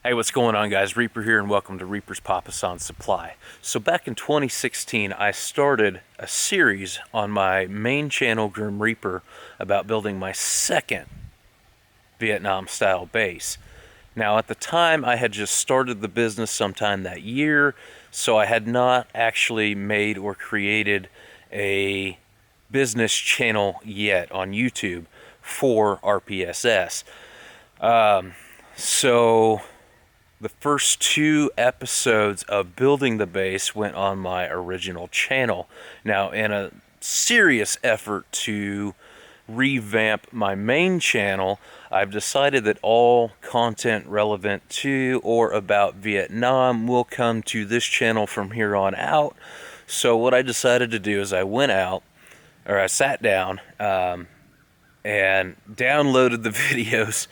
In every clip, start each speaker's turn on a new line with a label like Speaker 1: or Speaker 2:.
Speaker 1: Hey, what's going on, guys? Reaper here, and welcome to Reaper's Papasan Supply. So back in 2016, I started a series on my main channel, Grim Reaper, about building my second Vietnam-style base. Now, at the time, I had just started the business sometime that year, so I had not actually made or created a business channel yet on YouTube for RPSS. So the first two episodes of building the base went on my original channel. Now, in a serious effort to revamp my main channel, I've decided that all content relevant to or about Vietnam will come to this channel from here on out. So what I decided to do is I sat down and downloaded the videos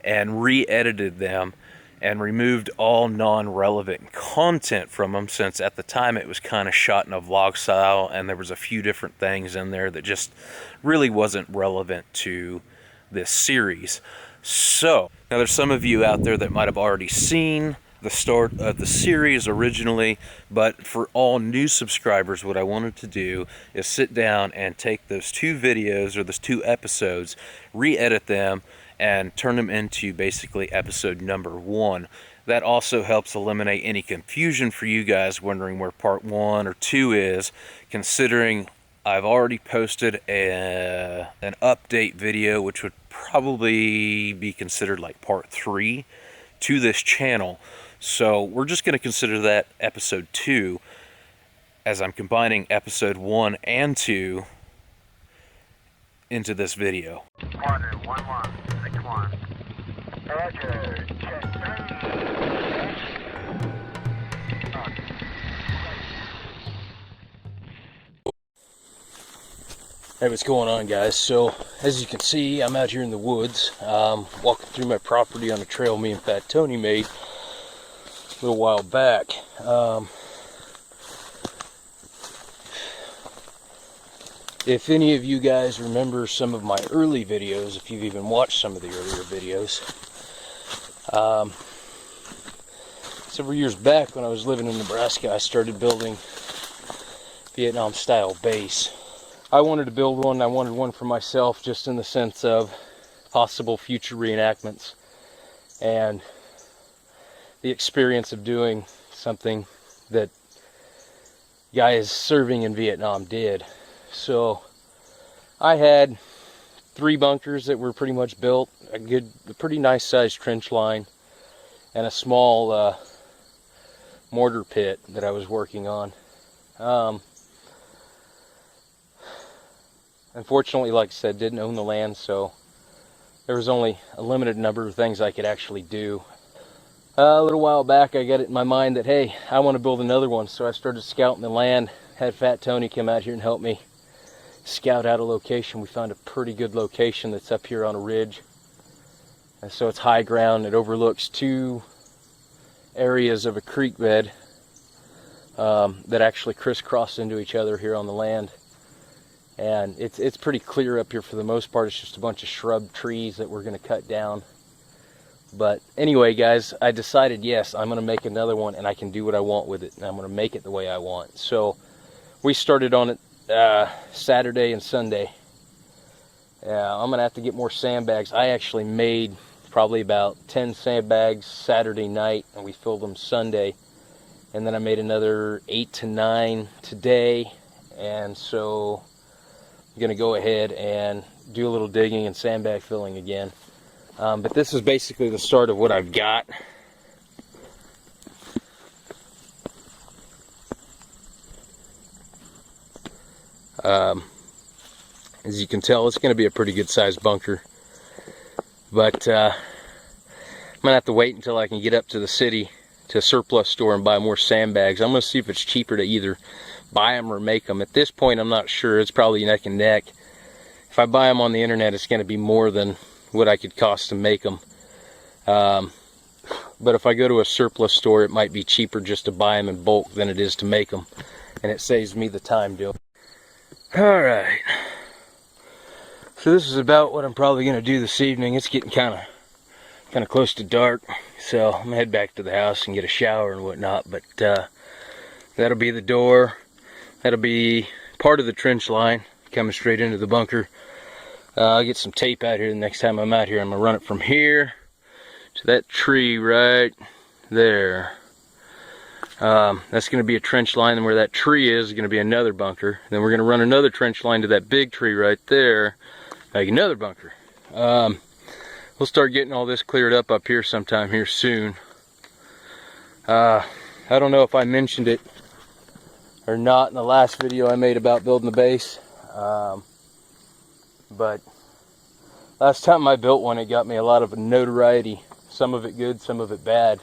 Speaker 1: and re-edited them and removed all non-relevant content from them, since at the time it was kind of shot in a vlog style and there was a few different things in there that just really wasn't relevant to this series. So now there's some of you out there that might have already seen the start of the series originally, but for all new subscribers, what I wanted to do is sit down and take those two videos or those two episodes, re-edit them, and turn them into basically episode number 1. That also helps eliminate any confusion for you guys wondering where part 1 or 2 is, considering I've already posted an update video, which would probably be considered like part 3 to this channel. So we're just going to consider that episode 2, as I'm combining episode 1 and 2 into this video.
Speaker 2: Order 1161. Roger. Check 3.
Speaker 1: Hey, what's going on, guys? So as you can see, I'm out here in the woods, walking through my property on a trail me and Fat Tony made a little while back. If any of you guys remember some of my early videos, if you've even watched some of the earlier videos, several years back when I was living in Nebraska, I started building Vietnam-style base. I wanted to build one. I wanted one for myself, just in the sense of possible future reenactments and the experience of doing something that guys serving in Vietnam did. So I had 3 bunkers that were pretty much built, a pretty nice sized trench line, and a small mortar pit that I was working on. Unfortunately, like I said, didn't own the land, so there was only a limited number of things I could actually do. A little while back, I got it in my mind that, hey, I want to build another one, so I started scouting the land, had Fat Tony come out here and help me scout out a location. We found a pretty good location that's up here on a ridge, and so it's high ground. It overlooks 2 areas of a creek bed that actually crisscross into each other here on the land, and it's pretty clear up here for the most part. It's just a bunch of shrub trees that we're going to cut down. But anyway, guys, I decided, yes, I'm going to make another one, and I can do what I want with it, and I'm going to make it the way I want. So we started on it Saturday and Sunday. I'm gonna have to get more sandbags. I actually made probably about 10 sandbags Saturday night, and we filled them Sunday, and then I made another 8 to 9 today. And so I'm gonna go ahead and do a little digging and sandbag filling again, but this is basically the start of what I've got. As you can tell, it's going to be a pretty good sized bunker, but I'm going to have to wait until I can get up to the city, to a surplus store, and buy more sandbags. I'm going to see if it's cheaper to either buy them or make them. At this point, I'm not sure. It's probably neck and neck. If I buy them on the internet, it's going to be more than what I could cost to make them. But if I go to a surplus store, it might be cheaper just to buy them in bulk than it is to make them, and it saves me the time doing it. Alright, so this is about what I'm probably going to do this evening. It's getting kind of kind of close to dark, so I'm gonna head back to the house and get a shower and whatnot. But that'll be the door. That'll be part of the trench line coming straight into the bunker. I'll get some tape out here the next time I'm out here. I'm gonna run it from here to that tree right there. That's going to be a trench line, and where that tree is going to be another bunker. Then we're going to run another trench line to that big tree right there, make another bunker. We'll start getting all this cleared up here sometime here soon. I don't know if I mentioned it or not in the last video I made about building the base, but last time I built one, it got me a lot of notoriety. Some of it good, some of it bad.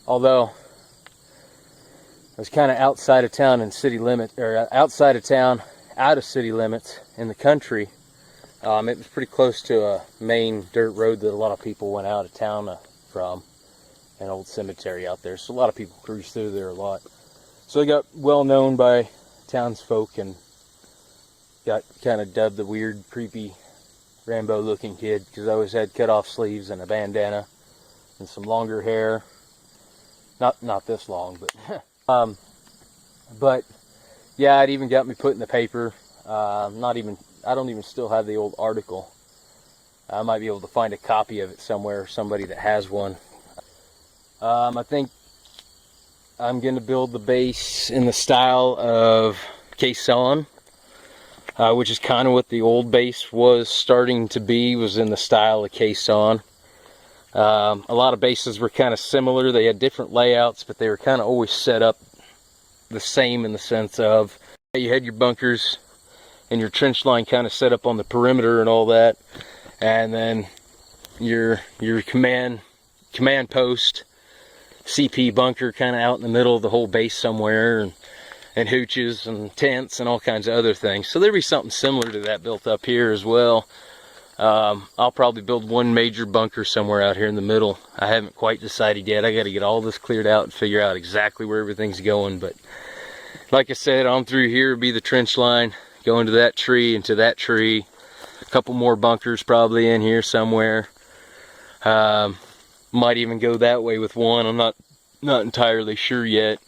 Speaker 1: Although I was kind of outside of town in city limits, or outside of town, out of city limits in the country. It was pretty close to a main dirt road that a lot of people went out of town from, an old cemetery out there. So a lot of people cruise through there a lot. So I got well known by townsfolk and got kind of dubbed the weird, creepy, Rambo-looking kid, because I always had cut-off sleeves and a bandana and some longer hair. Not this long, but but yeah, it even got me put in the paper. I don't even still have the old article. I might be able to find a copy of it somewhere, somebody that has one. I think I'm going to build the base in the style of caisson, which is kind of what the old base was starting to be, was in the style of caisson. A lot of bases were kind of similar. They had different layouts, but they were kind of always set up the same in the sense of you had your bunkers and your trench line kind of set up on the perimeter and all that, and then your command post CP bunker kind of out in the middle of the whole base somewhere, and hooches and tents and all kinds of other things. So there'd be something similar to that built up here as well. I'll probably build one major bunker somewhere out here in the middle. I haven't quite decided yet. I got to get all this cleared out and figure out exactly where everything's going. But like I said, on through here would be the trench line, going to that tree and to that tree. A couple more bunkers probably in here somewhere. Might even go that way with one. I'm not entirely sure yet.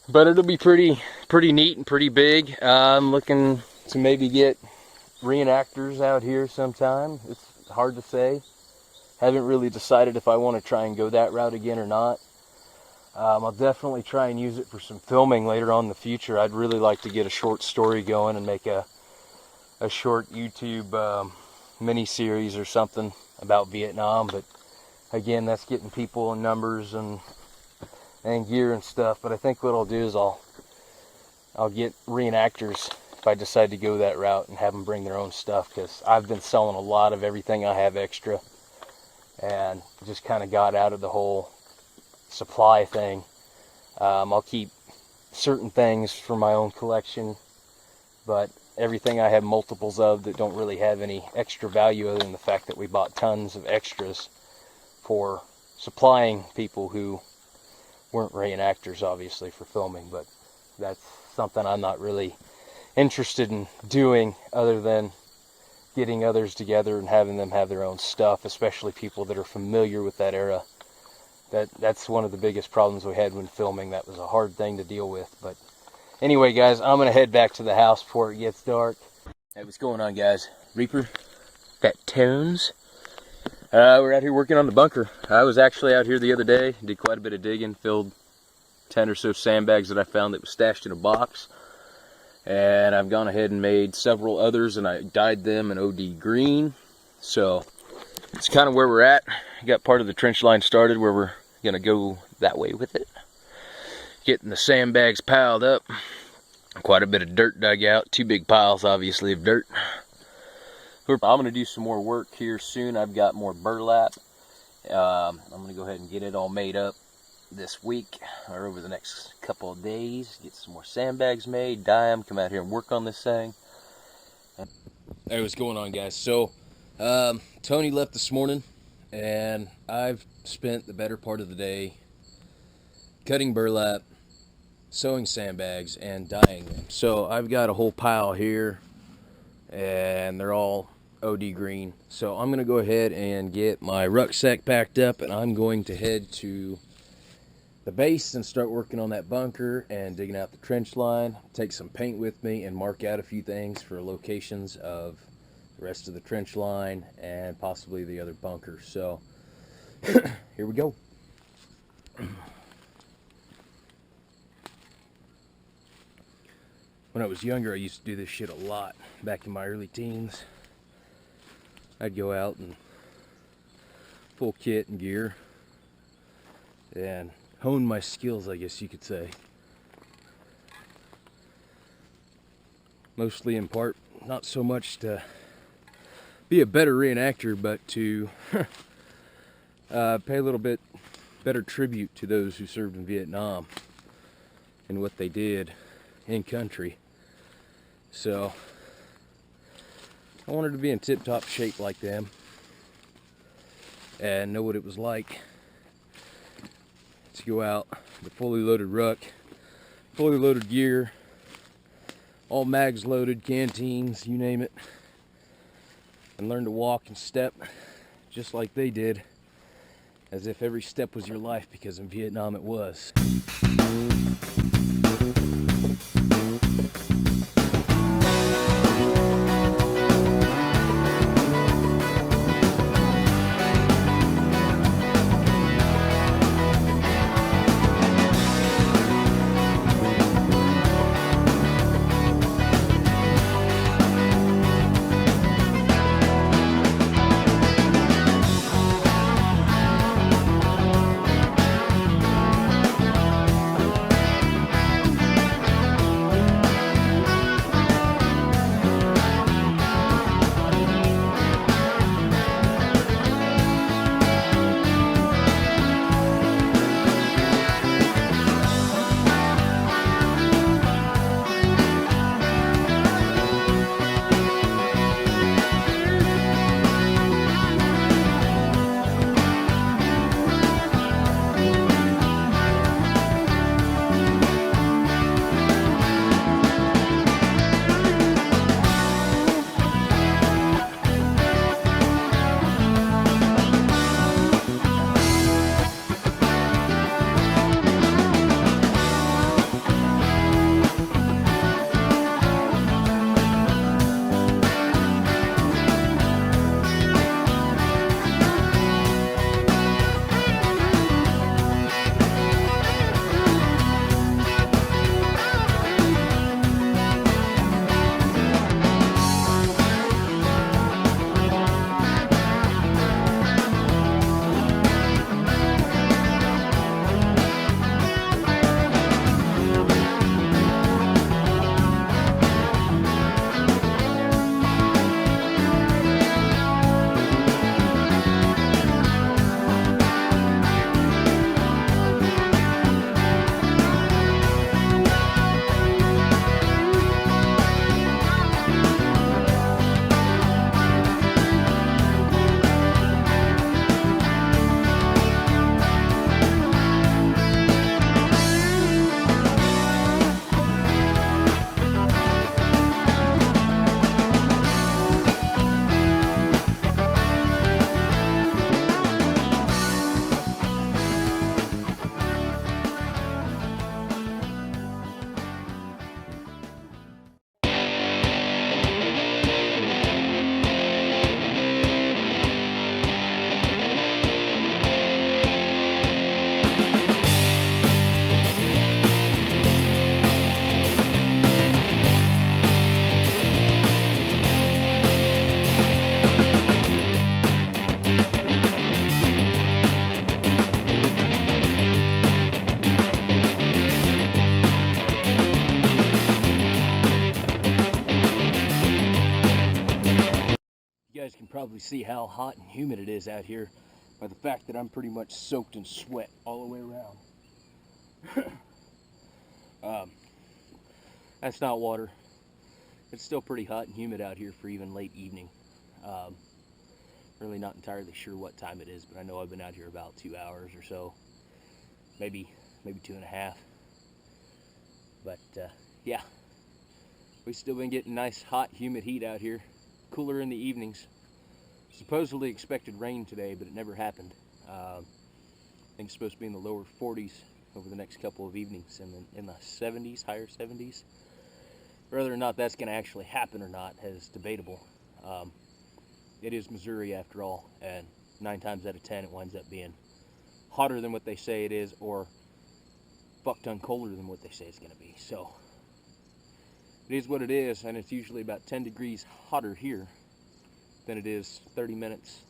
Speaker 1: But it'll be pretty neat and pretty big. I'm looking to maybe get reenactors out here sometime. It's hard to say. Haven't really decided if I want to try and go that route again or not. I'll definitely try and use it for some filming later on in the future. I'd really like to get a short story going and make a short YouTube mini-series or something about Vietnam. But again, that's getting people and numbers and gear and stuff. But I think what I'll do is I'll get reenactors if I decide to go that route and have them bring their own stuff, because I've been selling a lot of everything I have extra and just kind of got out of the whole supply thing. I'll keep certain things for my own collection, but everything I have multiples of that don't really have any extra value other than the fact that we bought tons of extras for supplying people who weren't reenactors, obviously, for filming. But that's something I'm not really interested in doing, other than getting others together and having them have their own stuff, especially people that are familiar with that era. That's one of the biggest problems we had when filming. That was a hard thing to deal with. But anyway, guys, I'm gonna head back to the house before it gets dark. Hey, what's going on, guys? Reaper, got tones. We're out here working on the bunker. I was actually out here the other day, did quite a bit of digging, filled 10 or so sandbags that I found that was stashed in a box. And I've gone ahead and made several others, and I dyed them in OD green. So it's kind of where we're at. Got part of the trench line started where we're gonna go that way with it. Getting the sandbags piled up. Quite a bit of dirt dug out. 2 big piles, obviously, of dirt. I'm gonna do some more work here soon. I've got more burlap. I'm gonna go ahead and get it all made up this week or over the next couple of days. Get some more sandbags made, dye them, come out here and work on this thing. Hey, what's going on, guys? So Tony left this morning, and I've spent the better part of the day cutting burlap, sewing sandbags, and dyeing them. So I've got a whole pile here, and they're all
Speaker 3: OD green. So I'm going to go ahead and get my rucksack packed up, and I'm going to head to the base and start working on that bunker and digging out the trench line. Take some paint with me and mark out a few things for locations of the rest of the trench line and possibly the other bunker. So here we go. When I was younger, I used to do this shit a lot. Back in my early teens, I'd go out and full kit and gear and hone my skills, I guess you could say. Mostly in part, not so much to be a better reenactor, but to pay a little bit better tribute to those who served in Vietnam and what they did in country. So I wanted to be in tip-top shape like them and know what it was like to go out with fully loaded ruck, fully loaded gear, all mags loaded, canteens, you name it, and learn to walk and step just like they did, as if every step was your life, because in Vietnam it was. You guys can probably see how hot and humid it is out here by the fact that I'm pretty much soaked in sweat all the way around. That's not water. It's still pretty hot and humid out here for even late evening. Really not entirely sure what time it is, but I know I've been out here about 2 hours or so, maybe 2.5. But yeah, we've still been getting nice hot humid heat out here. cooler in the evenings. Supposedly expected rain today, but it never happened. I think it's supposed to be in the lower 40s over the next couple of evenings, and then in the 70s, higher 70s. Whether or not that's going to actually happen or not is debatable. It is Missouri after all, and 9 times out of 10 it winds up being hotter than what they say it is, or fuck ton colder than what they say it's going to be. So it is what it is, and it's usually about 10 degrees hotter here than it is 30 minutes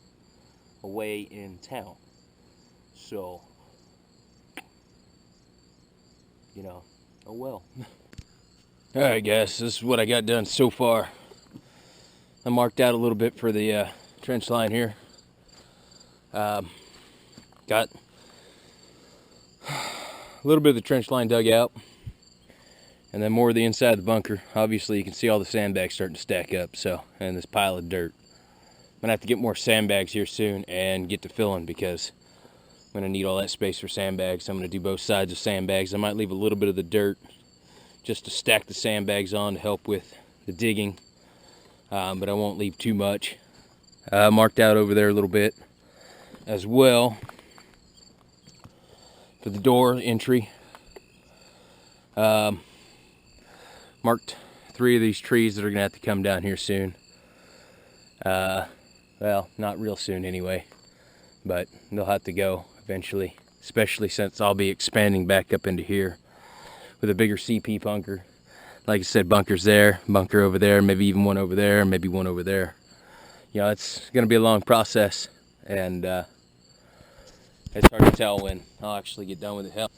Speaker 3: away in town. So, you know, oh well. Alright guys, this is what I got done so far. I marked out a little bit for the trench line here. Got a little bit of the trench line dug out, and then more of the inside of the bunker. Obviously you can see all the sandbags starting to stack up, so, and this pile of dirt. I'm gonna have to get more sandbags here soon and get to filling, because I'm gonna need all that space for sandbags. I'm gonna do both sides of sandbags. I might leave a little bit of the dirt just to stack the sandbags on to help with the digging, but I won't leave too much. Marked out over there a little bit as well for the door entry. Marked 3 of these trees that are gonna have to come down here soon. Well, not real soon anyway, but they'll have to go eventually, especially since I'll be expanding back up into here with a bigger CP bunker. Like I said, bunkers there, bunker over there, maybe even one over there, maybe one over there. You know, it's gonna be a long process, and it's hard to tell when I'll actually get done with it. Hell,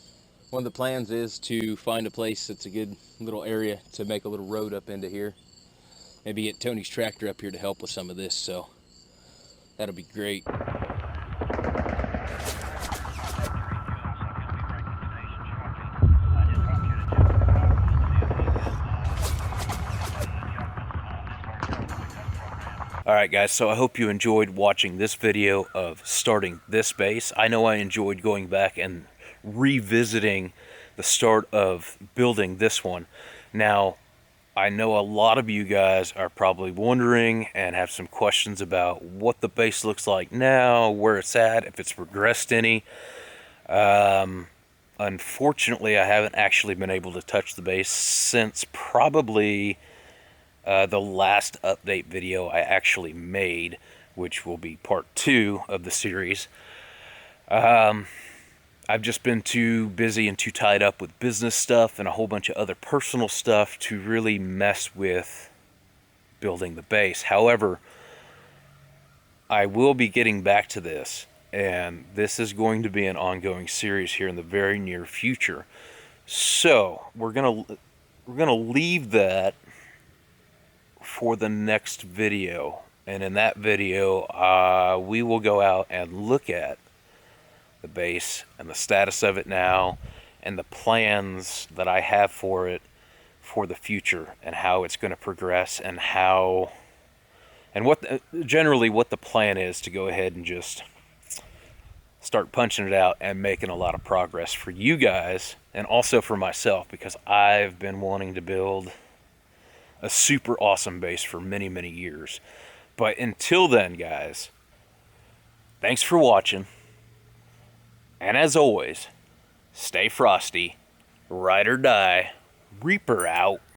Speaker 3: one of the plans is to find a place that's a good little area to make a little road up into here. Maybe get Tony's tractor up here to help with some of this, so that'll be great.
Speaker 1: Alright guys, so I hope you enjoyed watching this video of starting this base. I know I enjoyed going back and revisiting the start of building this one. Now, I know a lot of you guys are probably wondering and have some questions about what the base looks like now, where it's at, if it's progressed any. Unfortunately, I haven't actually been able to touch the base since probably the last update video I actually made, which will be part 2 of the series. I've just been too busy and too tied up with business stuff and a whole bunch of other personal stuff to really mess with building the base. However, I will be getting back to this, and this is going to be an ongoing series here in the very near future. So we're gonna leave that for the next video, and in that video we will go out and look at the base and the status of it now, and the plans that I have for it for the future, and how it's going to progress, and how, and generally what the plan is to go ahead and just start punching it out and making a lot of progress for you guys, and also for myself, because I've been wanting to build a super awesome base for many, many years. But until then, guys, thanks for watching. And as always, stay frosty, ride or die, Reaper out.